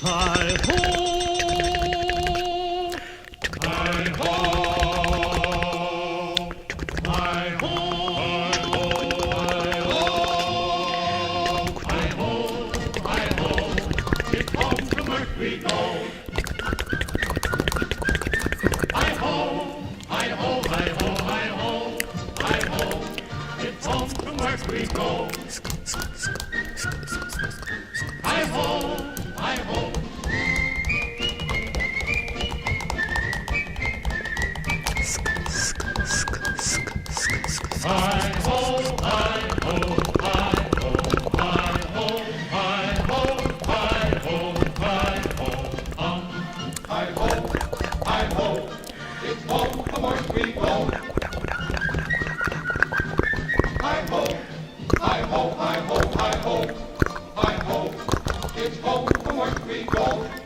Hi ho, hi ho, hi ho, hi ho, hi ho, it's home from work we go. Hi ho, hi ho, hi ho, hi ho, hi ho, it's home from work we go. Hi ho, hi ho. Hi ho, hi ho, hi ho, hi ho, hi ho, hi ho, hi ho, hi ho, hi ho, it's home from work we go. Hi ho, hi ho, hi ho, hi ho, hi ho, it's home from work we go.